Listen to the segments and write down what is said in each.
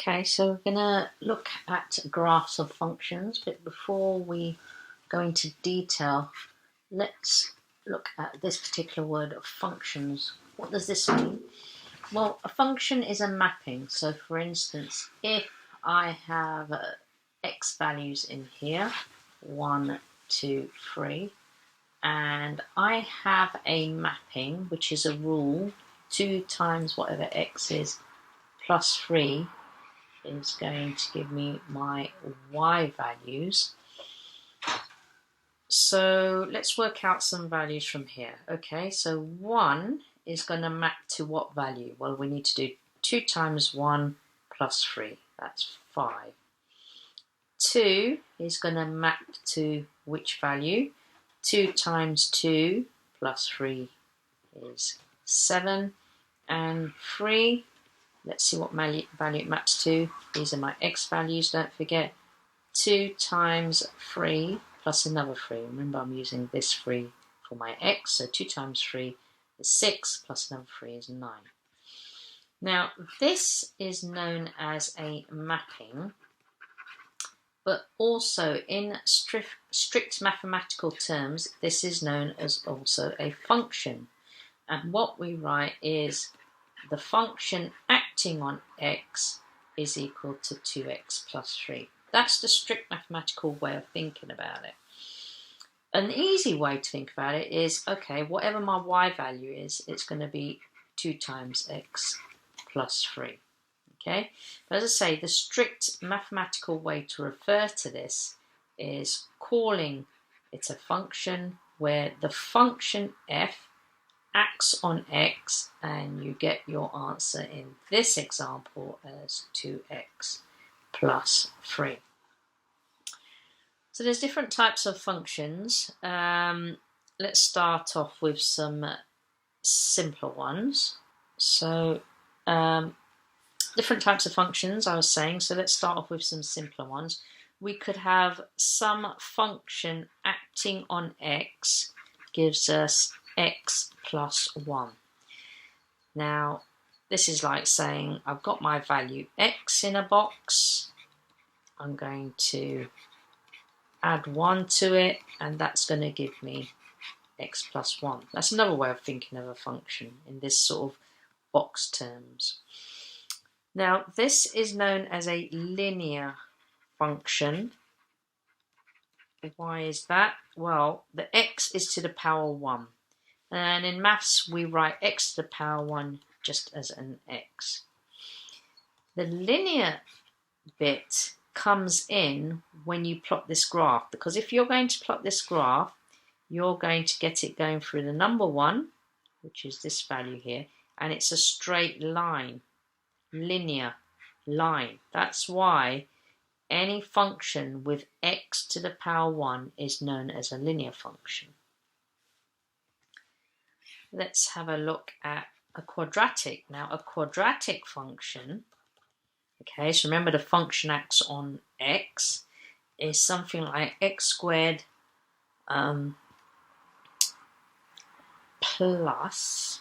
Okay, so we're going to look at graphs of functions, but before we go into detail, let's look at this particular word of functions. What does this mean? Well, a function is a mapping. So for instance, if I have x values in here, 1, 2, 3, and I have a mapping, which is a rule, 2 times whatever x is plus 3 is going to give me my y values. So let's work out some values from here. Okay, so 1 is going to map to what value? Well, we need to do 2 times 1 plus 3. That's 5. 2 is going to map to which value? 2 times 2 plus 3 is 7. And 3, let's see what value it maps to. These are my x values, don't forget. 2 times 3 plus another 3. Remember, I'm using this 3 for my x, so 2 times 3 is 6, plus another 3 is 9. Now, this is known as a mapping, but also in strict mathematical terms, this is known as also a function. And what we write is the function acting on x is equal to 2x plus 3. That's the strict mathematical way of thinking about it. An easy way to think about it is, okay, whatever my y value is, it's going to be 2 times x plus 3. Okay, but as I say, the strict mathematical way to refer to this is calling it a function where the function f acts on x, and you get your answer in this example as 2x plus 3. So there's different types of functions. Let's start off with some simpler ones. So different types of functions, I was saying, so let's start off with some simpler ones. We could have some function acting on x gives us x plus 1. Now, this is like saying I've got my value x in a box. I'm going to add 1 to it, and that's going to give me x plus 1. That's another way of thinking of a function in this sort of box terms. Now, this is known as a linear function. Why is that? Well, the x is to the power 1. And in maths, we write x to the power 1 just as an x. The linear bit comes in when you plot this graph, because if you're going to plot this graph, you're going to get it going through the number 1, which is this value here, and it's a straight line, linear line. That's why any function with x to the power 1 is known as a linear function. Let's have a look at a quadratic. Now, a quadratic function, okay, so remember the function acts on x, is something like x squared plus,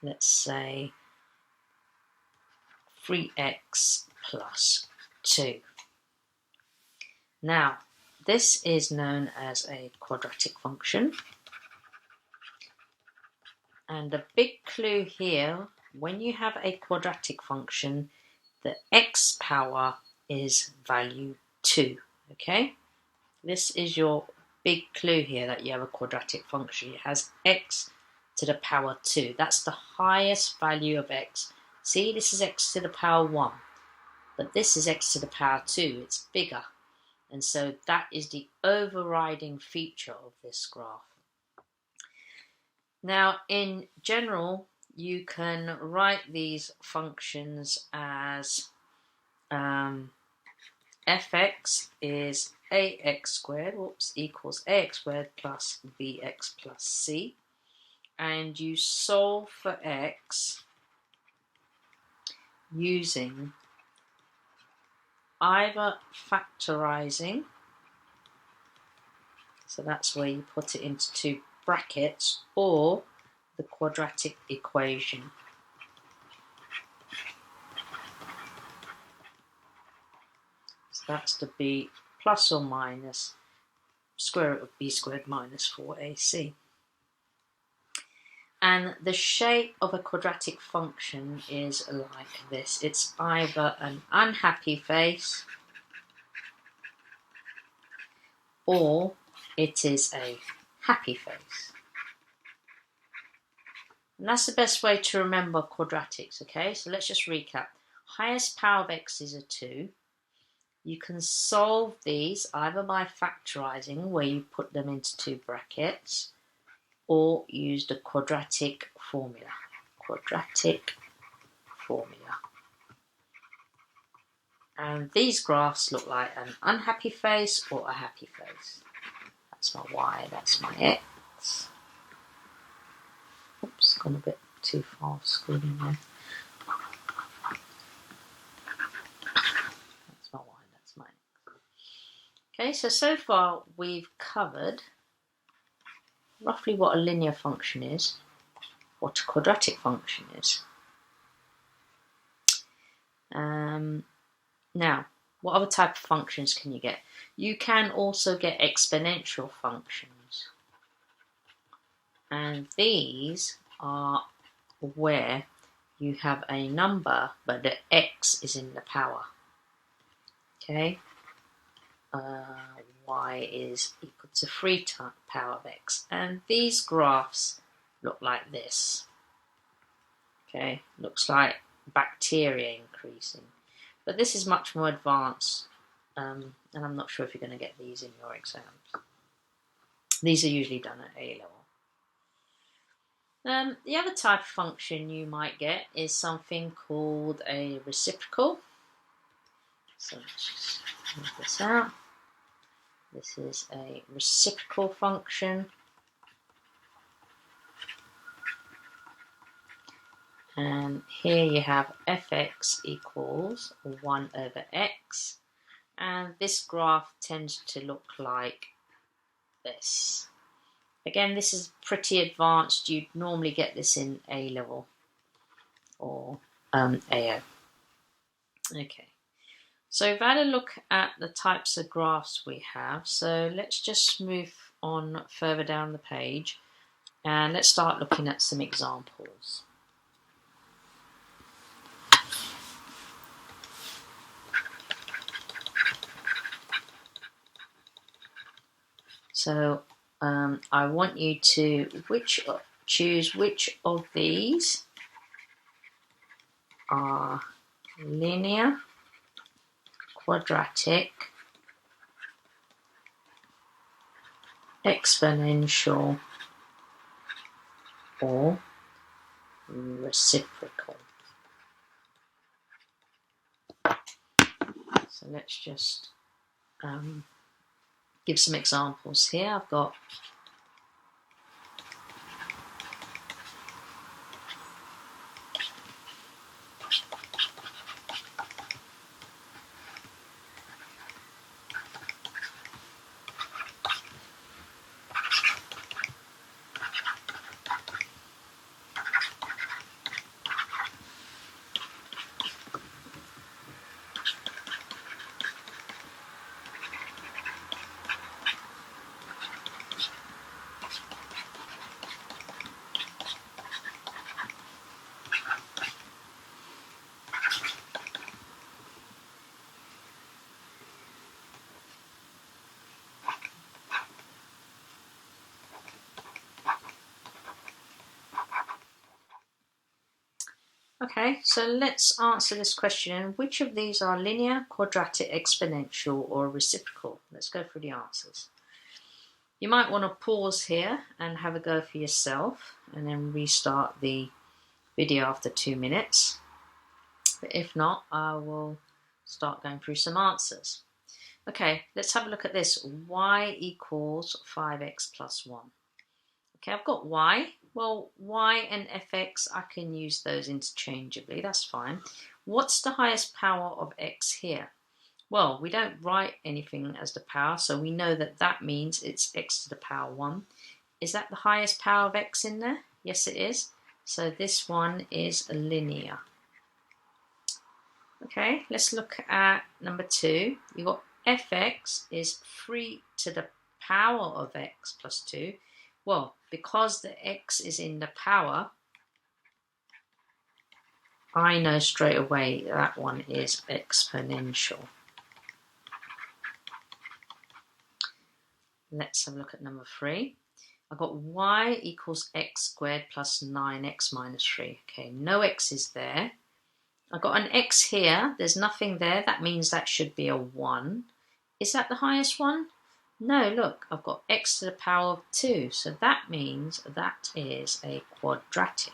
let's say, 3x plus 2. Now, this is known as a quadratic function. And the big clue here, when you have a quadratic function, the x power is value 2, okay? This is your big clue here that you have a quadratic function. It has x to the power 2. That's the highest value of x. See, this is x to the power 1, but this is x to the power 2. It's bigger. And so that is the overriding feature of this graph. Now, in general, you can write these functions as fx is ax squared, equals ax squared plus bx plus c. And you solve for x using either factorizing, so that's where you put it into 2 brackets, or the quadratic equation. that's to be plus or minus square root of b squared minus 4ac. And the shape of a quadratic function is like this. It's either an unhappy face or it is a happy face. And that's the best way to remember quadratics, okay? So let's just recap. Highest power of x is a 2. You can solve these either by factorising, where you put them into two brackets, or use the quadratic formula. Quadratic formula. And these graphs look like an unhappy face or a happy face. That's my y, that's my x. Oops, gone a bit too far scrolling there. That's my y, that's my x. Okay, so far we've covered roughly what a linear function is, what a quadratic function is. Now, what other type of functions can you get? You can also get exponential functions. And these are where you have a number, but the x is in the power. Okay? Y is equal to 3 times power of x. And these graphs look like this. Okay? Looks like bacteria increasing. But this is much more advanced, and I'm not sure if you're going to get these in your exams. These are usually done at A level. The other type of function you might get is something called a reciprocal. So let's just move this out. This is a reciprocal function. And here you have fx equals 1 over x. And this graph tends to look like this. Again, this is pretty advanced. You'd normally get this in A level or AO. Okay, so we've had a look at the types of graphs we have. So let's just move on further down the page and let's start looking at some examples. So I want you to choose which of these are linear, quadratic, exponential, or reciprocal. So let's just give some examples here. I've got okay, so let's answer this question. Which of these are linear, quadratic, exponential, or reciprocal? Let's go through the answers. You might want to pause here and have a go for yourself and then restart the video after 2 minutes. But if not, I will start going through some answers. Okay, let's have a look at this. Y equals 5x plus 1. Okay, I've got y. Well, y and fx, I can use those interchangeably. That's fine. What's the highest power of x here? Well, we don't write anything as the power, so we know that that means it's x to the power 1. Is that the highest power of x in there? Yes, it is. So this one is linear. Okay, let's look at number 2. You've got fx is 3 to the power of x plus 2. Well, because the x is in the power, I know straight away that one is exponential. Let's have a look at number 3. I've got y equals x squared plus 9x minus 3. Okay, no x is there. I've got an x here. There's nothing there. That means that should be a 1. Is that the highest one? No, look, I've got x to the power of 2. So that means that is a quadratic.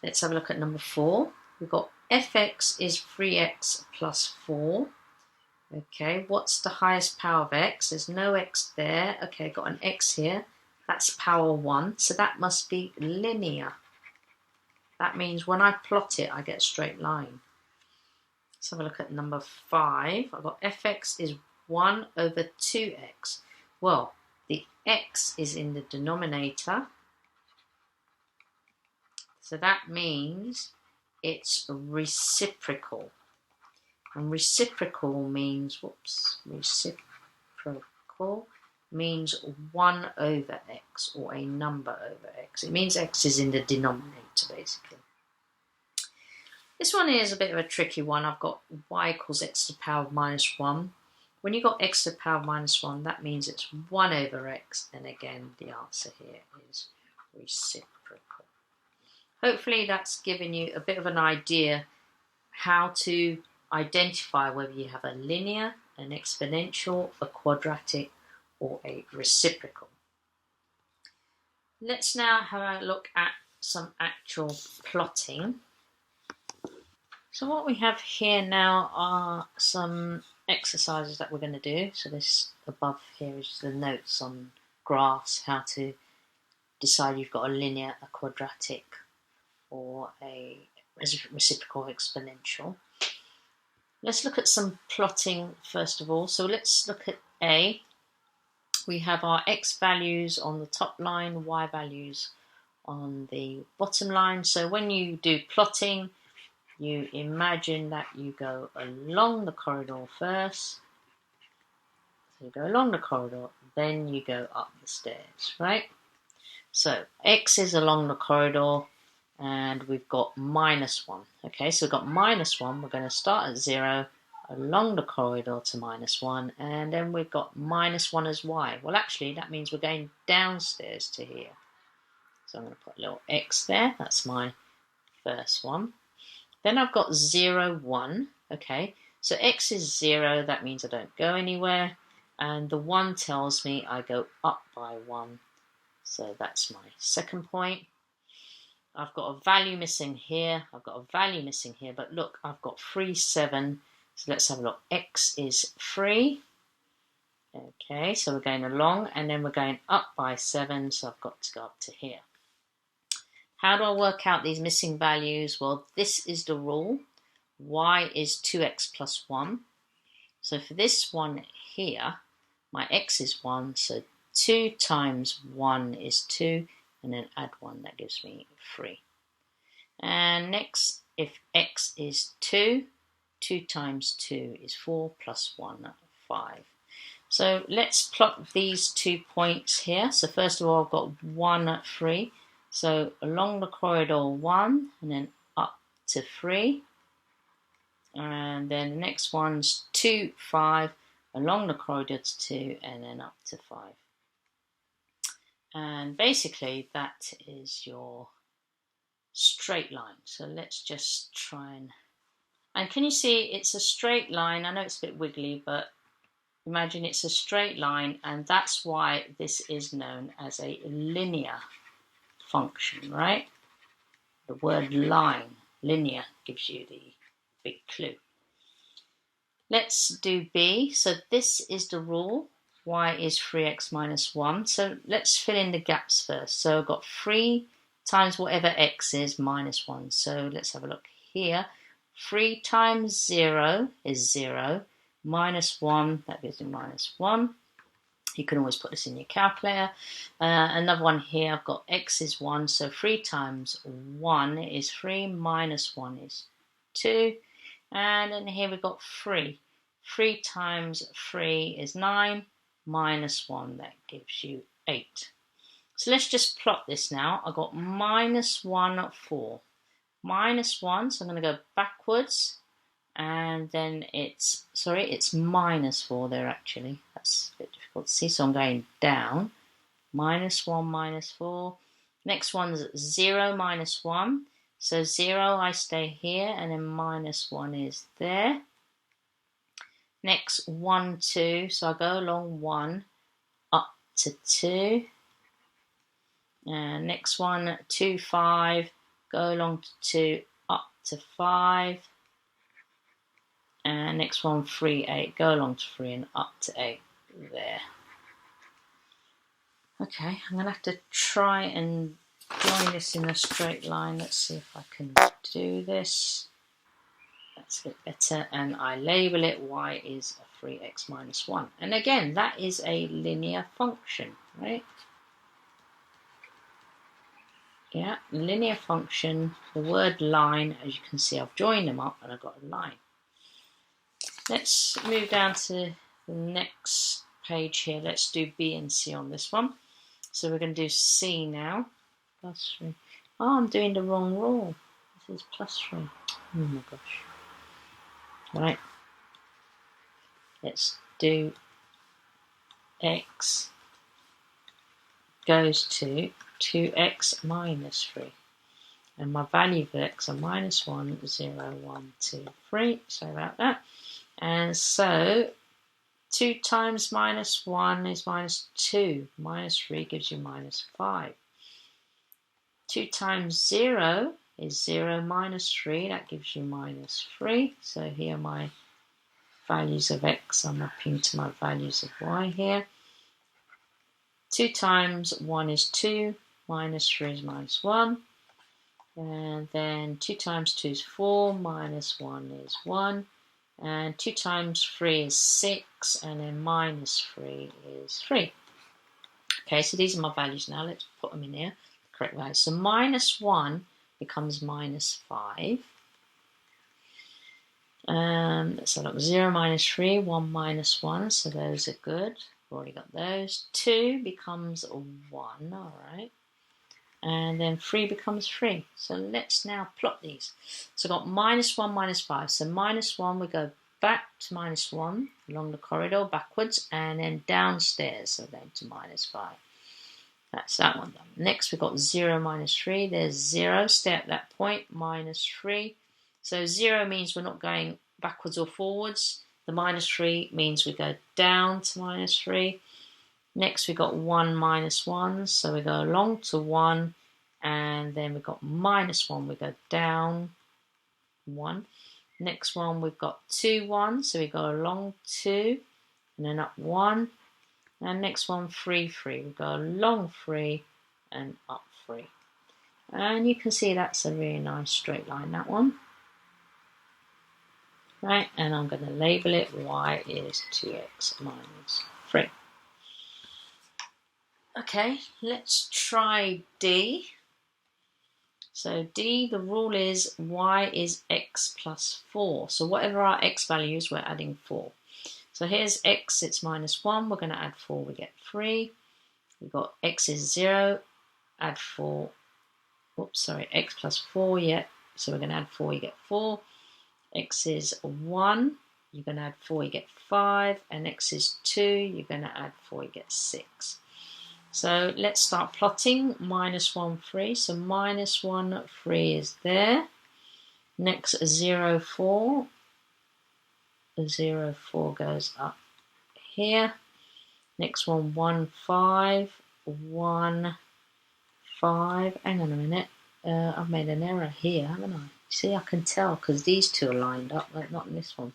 Let's have a look at number 4. We've got fx is 3x plus 4. Okay, what's the highest power of x? There's no x there. Okay, got an x here. That's power 1, so that must be linear. That means when I plot it, I get a straight line. Let's have a look at number 5. I've got fx is 1 over 2x. Well, the x is in the denominator, so that means it's reciprocal. And reciprocal means, reciprocal means 1 over x, or a number over x. It means x is in the denominator, basically. This one is a bit of a tricky one. I've got y equals x to the power of minus 1. When you've got x to the power of minus 1, that means it's 1 over x. And again, the answer here is reciprocal. Hopefully that's given you a bit of an idea how to identify whether you have a linear, an exponential, a quadratic, or a reciprocal. Let's now have a look at some actual plotting. So what we have here now are some exercises that we're going to do. So this above here is the notes on graphs, how to decide you've got a linear, a quadratic, or a reciprocal exponential. Let's look at some plotting first of all. So let's look at A. We have our x values on the top line, y values on the bottom line. So when you do plotting, you imagine that you go along the corridor first. So you go along the corridor, then you go up the stairs, right? So x is along the corridor, and we've got minus 1. Okay, so we've got minus 1. We're going to start at 0, along the corridor to minus 1, and then we've got minus 1 as y. Well, actually, that means we're going downstairs to here. So I'm going to put a little x there. That's my first one. Then I've got 0, 1. Okay, so x is 0. That means I don't go anywhere. And the 1 tells me I go up by 1. So that's my second point. I've got a value missing here. I've got a value missing here. But look, I've got 3, 7. So let's have a look. X is 3. Okay, so we're going along. And then we're going up by 7. So I've got to go up to here. How do I work out these missing values? Well, this is the rule. Y is 2x plus 1. So for this one here, my x is 1. So 2 times 1 is 2. And then add 1, that gives me 3. And next, if x is 2, 2 times 2 is 4, plus 1, 5. So let's plot these 2 points here. So first of all, I've got 1, 3. So along the corridor 1, and then up to 3. And then the next one's 2, 5, along the corridor to 2, and then up to 5. And basically that is your straight line. So let's just try and can you see it's a straight line? I know it's a bit wiggly, but imagine it's a straight line, and that's why this is known as a linear function, right? The word line, linear, gives you the big clue. Let's do B. So this is the rule. Y is 3x minus 1. So let's fill in the gaps first. So I've got 3 times whatever x is minus 1. So let's have a look here. 3 times 0 is 0. Minus 1, that gives me minus 1. You can always put this in your calculator. Another one here, I've got x is 1, so 3 times 1 is 3, minus 1 is 2. And then here we've got 3. 3 times 3 is 9, minus 1, that gives you 8. So let's just plot this now. I've got minus 1, 4. Minus 1, so I'm going to go backwards. And then it's minus 4 there actually. That's a bit difficult to see, so I'm going down. Minus 1, minus 4. Next one's 0, minus 1. So 0, I stay here, and then minus 1 is there. Next, 1, 2. So I go along 1, up to 2. And next one, 2, 5. Go along to 2, up to 5. And next one, 3, 8. Go along to 3 and up to 8. There. Okay, I'm going to have to try and join this in a straight line. Let's see if I can do this. That's a bit better. And I label it y is 3x minus 1. And again, that is a linear function, right? Yeah, linear function. The word line, as you can see, I've joined them up and I've got a line. Let's move down to the next page here. Let's do B and C on this one. So we're going to do C now. Plus 3. Oh, I'm doing the wrong rule. This is plus 3. Oh my gosh. Right. Let's do x goes to 2x minus 3. And my value for x are minus 1, 0, 1, 2, 3. Sorry about that. And so 2 times minus 1 is minus 2. Minus 3 gives you minus 5. 2 times 0 is 0 minus 3. That gives you minus 3. So here are my values of x. I'm mapping to my values of y here. 2 times 1 is 2. Minus 3 is minus 1. And then 2 times 2 is 4. Minus 1 is 1. And 2 times 3 is 6, and then minus 3 is 3. Okay, so these are my values now. Let's put them in here, the correct values. So minus 1 becomes minus 5. Let's have a look. 0 minus 3, 1 minus 1, so those are good. We've already got those. 2 becomes 1, all right. And then 3 becomes 3. So let's now plot these. So I've got minus 1, minus 5. So minus 1, we go back to minus 1 along the corridor backwards and then downstairs. So then to minus 5. That's that one done. Next we've got 0 minus 3. There's 0. Stay at that point. Minus 3. So 0 means we're not going backwards or forwards. The minus 3 means we go down to minus 3. Next, we've got 1 minus 1, so we go along to 1, and then we've got minus 1, we go down 1. Next one, we've got 2, 1, so we go along 2, and then up 1. And next one, 3, 3, we go along 3, and up 3. And you can see that's a really nice straight line, that one. Right, and I'm going to label it y is 2x minus 3. Okay, let's try D. So D, the rule is y is x plus 4. So whatever our x value is, we're adding 4. So here's x, it's minus 1. We're going to add 4, we get 3. We've got x is 0, add 4. Oops, sorry, x plus 4, yeah. So we're going to add 4, you get 4. X is 1, you're going to add 4, you get 5. And x is 2, you're going to add 4, you get 6. So let's start plotting. Minus 1, 3. So minus 1, 3 is there. Next, 0, 4. 0, 4 goes up here. Next one, 1, 5. 1, 5. Hang on a minute. I've made an error here, haven't I? See, I can tell because these two are lined up, but not in this one.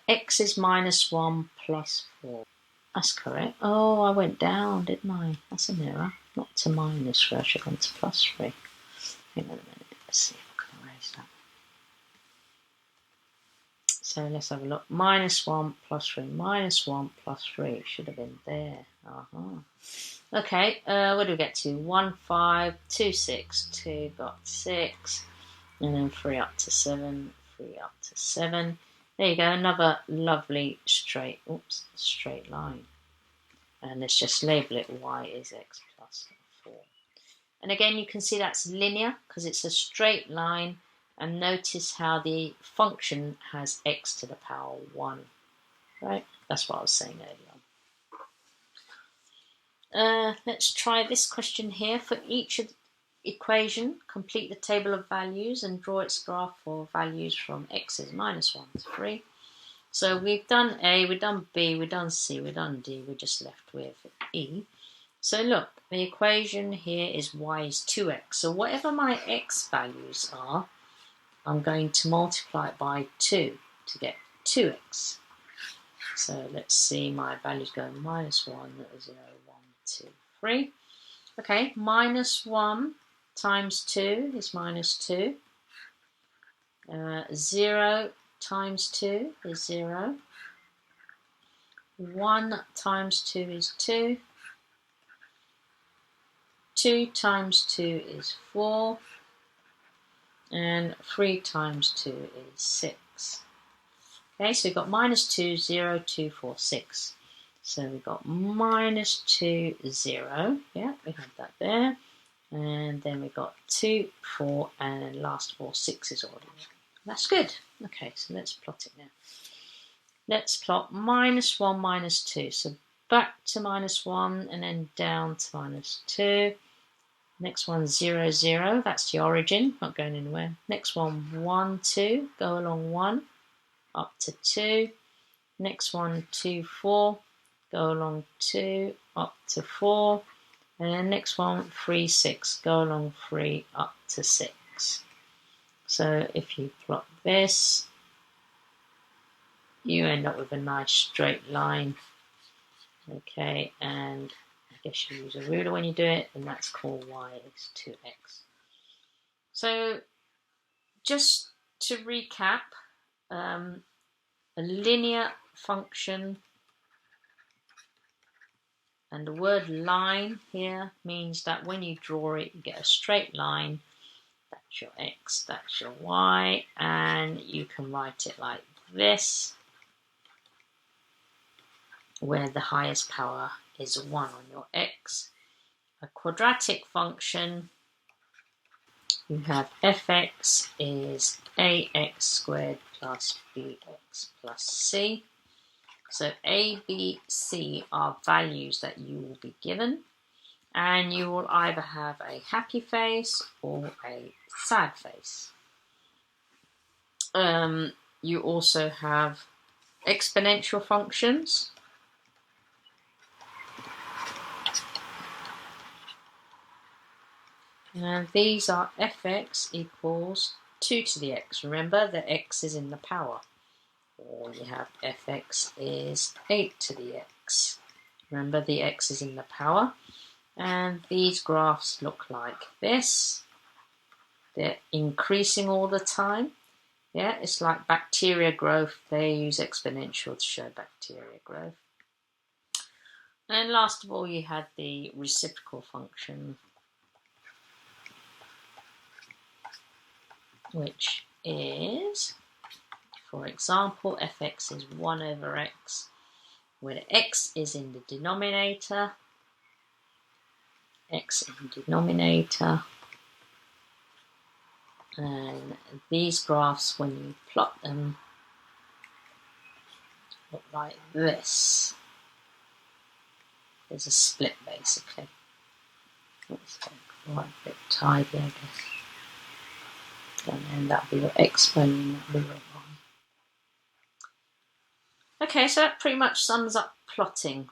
X is minus 1 plus 4. That's correct. Oh, I went down, didn't I? That's an error. Not to minus 3, I should have gone to plus 3. Hang on a minute, let's see if I can erase that. So let's have a look. Minus 1 plus 3, minus 1 plus 3. Should have been there. Okay, what do we get to? 1, 5, 2, 6. 2 got 6. And then 3 up to 7. 3 up to 7. There you go, another lovely straight line. And let's just label it y is x plus 4. And again, you can see that's linear because it's a straight line. And notice how the function has x to the power 1. Right? That's what I was saying earlier on. Let's try this question here. For each equation, complete the table of values and draw its graph for values from x is minus 1 to 3. So we've done A, we've done B, we've done C, we've done D, we're just left with E. So look, the equation here is y is 2x. So whatever my x values are, I'm going to multiply it by 2 to get 2x. So let's see, my values go minus 1, 0, 1, 2, 3. Okay, minus 1 times 2 is minus 2. 0 times 2 is 0. 1 times 2 is 2. 2 times 2 is 4. And 3 times 2 is 6. Okay, so we've got minus 2, 0, 2, 4, 6. So we've got minus 2, 0. Yeah, we have that there. And then we've got 2, 4, and last 4, 6 is already there. That's good. Okay, so let's plot it now. Let's plot minus 1, minus 2. So back to minus 1 and then down to minus 2. Next one, 0, 0. That's the origin, not going anywhere. Next one, 1, 2. Go along 1, up to 2. Next one, 2, 4. Go along 2, up to 4. And then next one, 3, 6. Go along 3, up to 6. So if you plot this, you end up with a nice straight line. Okay, and I guess you use a ruler when you do it, and that's called y is 2x. So just to recap, a linear function, and the word line here means that when you draw it, you get a straight line. That's your x, that's your y, and you can write it like this, where the highest power is 1 on your x. A quadratic function, you have fx is ax squared plus bx plus c. So a, b, c are values that you will be given, and you will either have a happy face or a sad face. You also have exponential functions. And these are fx equals 2 to the x. Remember, the x is in the power. Or you have fx is 8 to the x. Remember, the x is in the power. And these graphs look like this. They're increasing all the time. Yeah, it's like bacteria growth. They use exponential to show bacteria growth. And last of all, you had the reciprocal function, which is, for example, fx is 1 over x, where the x is in the denominator, x in the denominator, and these graphs, when you plot them, look like this. There's a split, basically. Let's take quite a bit tidy, I guess. And then that'll be your exponent, and that'll be your y. Okay, so that pretty much sums up plotting.